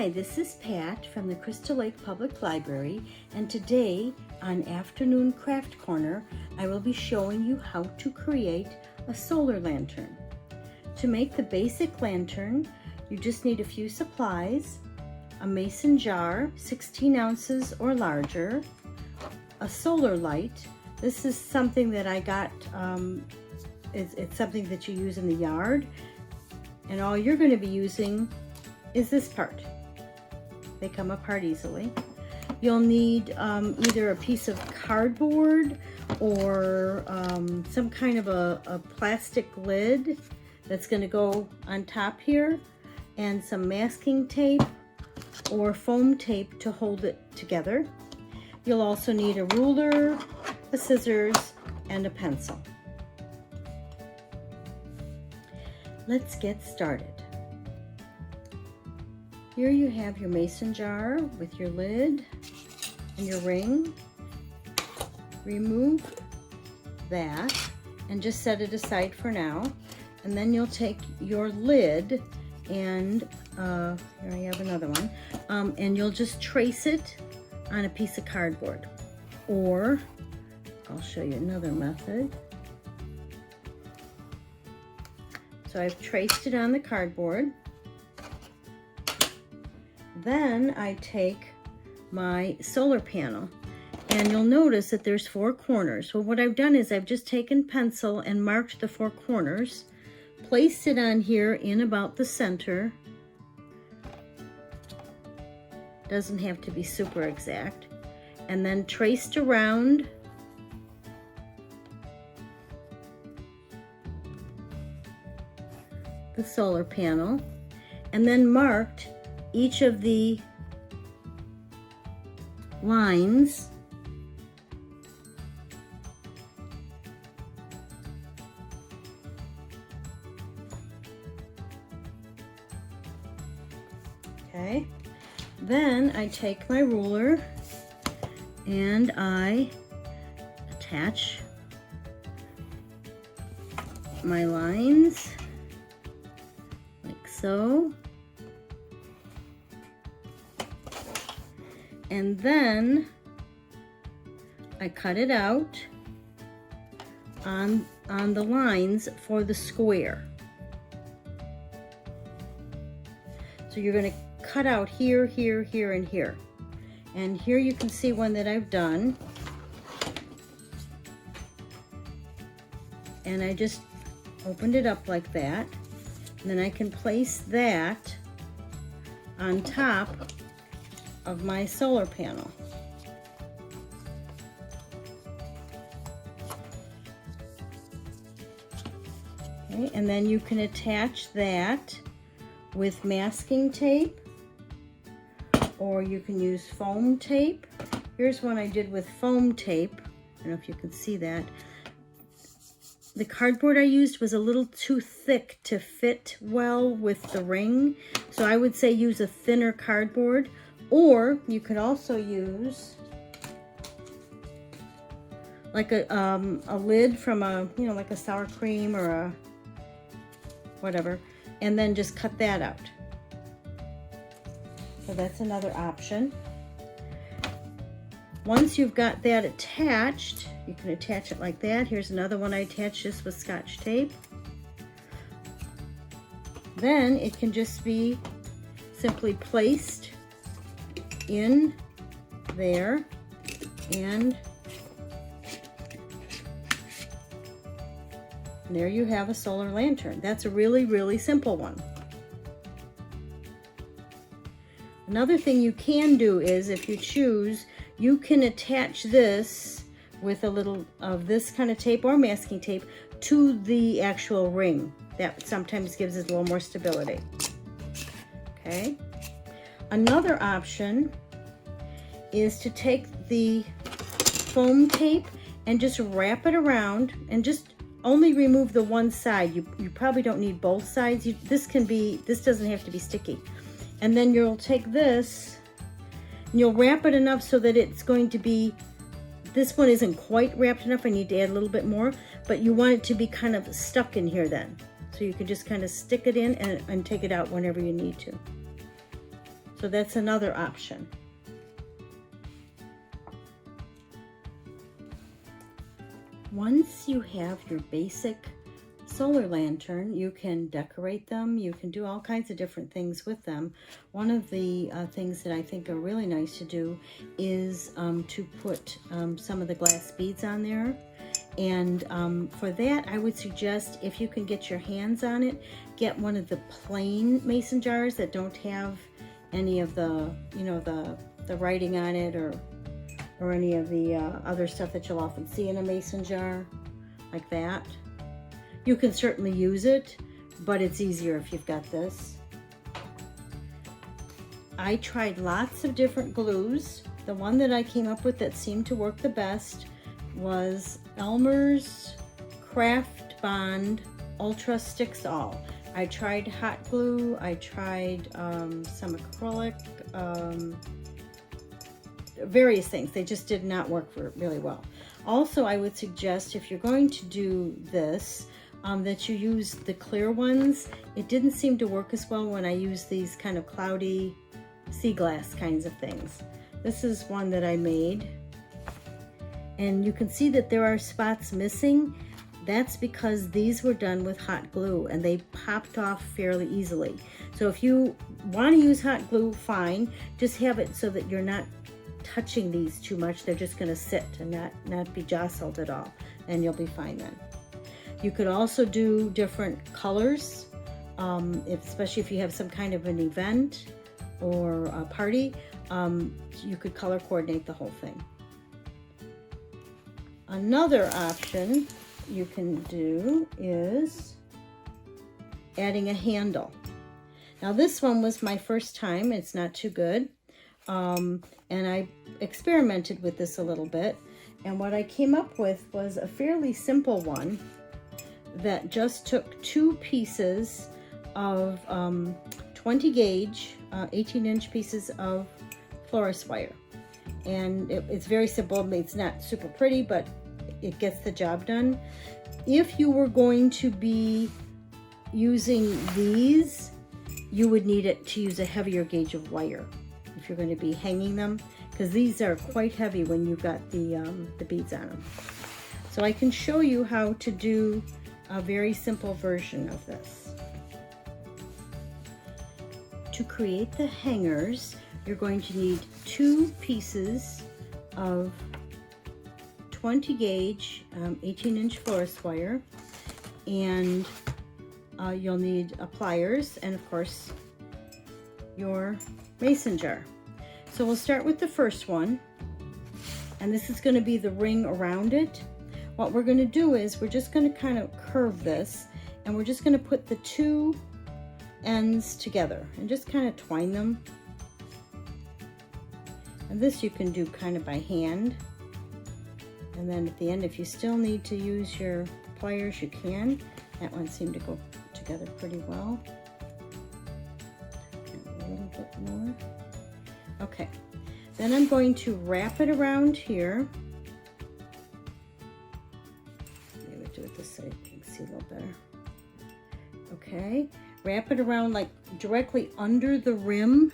Hi, this is Pat from the Crystal Lake Public Library, and today on Afternoon Craft Corner, I will be showing you how to create a solar lantern. To make the basic lantern, you just need a few supplies, a mason jar, 16 ounces or larger, a solar light. This is something that I got, it's something that you use in the yard, and all you're going to be using is this part. They come apart easily. You'll need either a piece of cardboard or some kind of a plastic lid that's going to go on top here, and some masking tape or foam tape to hold it together. You'll also need a ruler, a scissors, and a pencil. Let's get started. Here you have your mason jar with your lid and your ring. Remove that and just set it aside for now. And then you'll take your lid and, here I have another one, and you'll just trace it on a piece of cardboard. Or, I'll show you another method. So I've traced it on the cardboard. Then I take my solar panel, and you'll notice that there's 4 corners. Well, what I've done is I've just taken pencil and marked the 4 corners, placed it on here in about the center. Doesn't have to be super exact. And then traced around the solar panel, and then marked each of the lines okay. Then I take my ruler and I attach my lines like so. And then I cut it out on the lines for the square. So you're going to cut out here, here, here, and here. And here you can see one that I've done. And I just opened it up like that. And then I can place that on top of my solar panel. Okay, and then you can attach that with masking tape, or you can use foam tape. Here's one I did with foam tape. I don't know if you can see that. The cardboard I used was a little too thick to fit well with the ring, so I would say use a thinner cardboard. Or you could also use like a lid from a, you know, like a sour cream or a whatever, and then just cut that out. So that's another option. Once you've got that attached, you can attach it like that. Here's another one I attached just with Scotch tape. Then it can just be simply placed in there, and there you have a solar lantern. That's a really, really simple one. Another thing you can do is, if you choose, you can attach this with a little of this kind of tape or masking tape to the actual ring. That sometimes gives it a little more stability. Okay. Another option is to take the foam tape and just wrap it around, and just only remove the one side. You probably don't need both sides. This doesn't have to be sticky. And then you'll take this and you'll wrap it enough so that it's going to be, this one isn't quite wrapped enough. I need to add a little bit more, but you want it to be kind of stuck in here then. So you can just kind of stick it in and take it out whenever you need to. So that's another option. Once you have your basic solar lantern, you can decorate them. You can do all kinds of different things with them. One of the things that I think are really nice to do is to put some of the glass beads on there. And for that, I would suggest, if you can get your hands on it, get one of the plain mason jars that don't have any of the, you know, the writing on it, or any of the other stuff that you'll often see in a mason jar, like that. You can certainly use it, but it's easier if you've got this. I tried lots of different glues. The one that I came up with that seemed to work the best was Elmer's Craft Bond Ultra Sticks All. I tried hot glue, I tried some acrylic, various things. They just did not work really well. Also, I would suggest, if you're going to do this, that you use the clear ones. It didn't seem to work as well when I used these kind of cloudy sea glass kinds of things. This is one that I made, and you can see that there are spots missing. That's because these were done with hot glue and they popped off fairly easily. So if you want to use hot glue, fine. Just have it so that you're not touching these too much. They're just going to sit and not be jostled at all, and you'll be fine then. You could also do different colors, especially if you have some kind of an event or a party. You could color coordinate the whole thing. Another option you can do is adding a handle. Now this one was my first time. It's not too good. And I experimented with this a little bit. And what I came up with was a fairly simple one that just took 2 pieces of 20 gauge, 18-inch pieces of florist wire. And it's very simple. It's not super pretty, but it gets the job done. If you were going to be using these, you would need it to use a heavier gauge of wire if you're going to be hanging them, because these are quite heavy when you've got the beads on them. So I can show you how to do a very simple version of this. To create the hangers, you're going to need 2 pieces of 20 gauge 18-inch florist wire, and you'll need pliers and of course your mason jar. So we'll start with the first one, and this is going to be the ring around it. What we're going to do is we're just going to kind of curve this, and we're just going to put the 2 ends together and just kind of twine them. And this you can do kind of by hand. And then at the end, if you still need to use your pliers, you can. That one seemed to go together pretty well. A little bit more. Okay, then I'm going to wrap it around here. Maybe do it this side, you can see a little better. Okay, wrap it around like directly under the rim.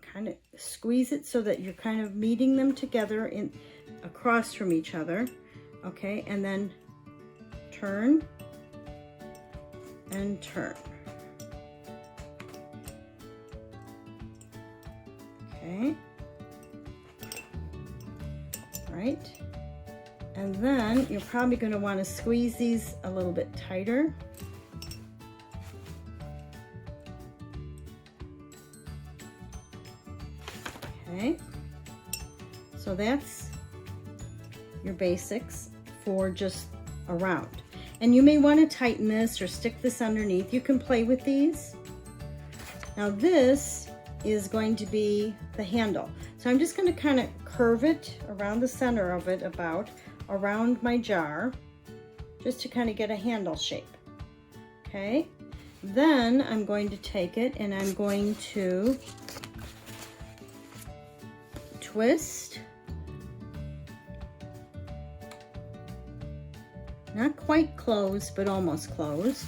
Kind of squeeze it so that you're kind of meeting them together in across from each other. Okay, and then turn and turn. Okay. All right. And then you're probably going to want to squeeze these a little bit tighter. Okay, so that's your basics for just around. And you may want to tighten this or stick this underneath. You can play with these. Now this is going to be the handle. So I'm just going to kind of curve it around the center of it, about around my jar, just to kind of get a handle shape. Okay, then I'm going to take it and I'm going to twist, not quite closed, but almost closed,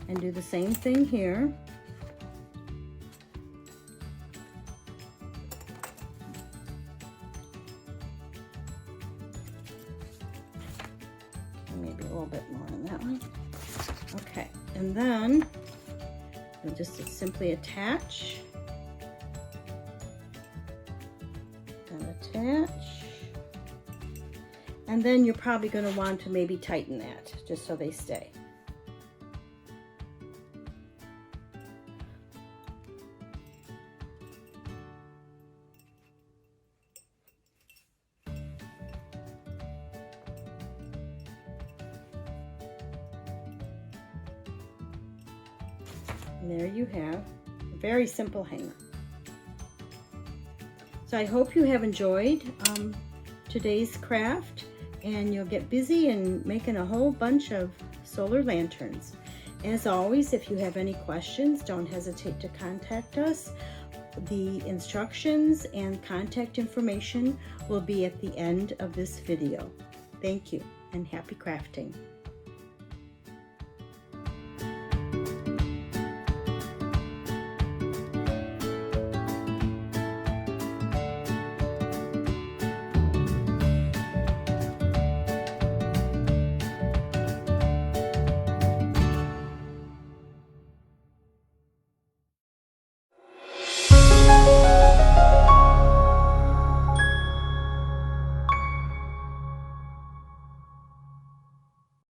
and do the same thing here. maybe a little bit more on that one. Okay, and then you'll just simply attach and attach. And then you're probably going to want to maybe tighten that just so they stay. And there you have a very simple hanger. So I hope you have enjoyed today's craft, and you'll get busy in making a whole bunch of solar lanterns. As always, if you have any questions, don't hesitate to contact us. The instructions and contact information will be at the end of this video. Thank you and happy crafting.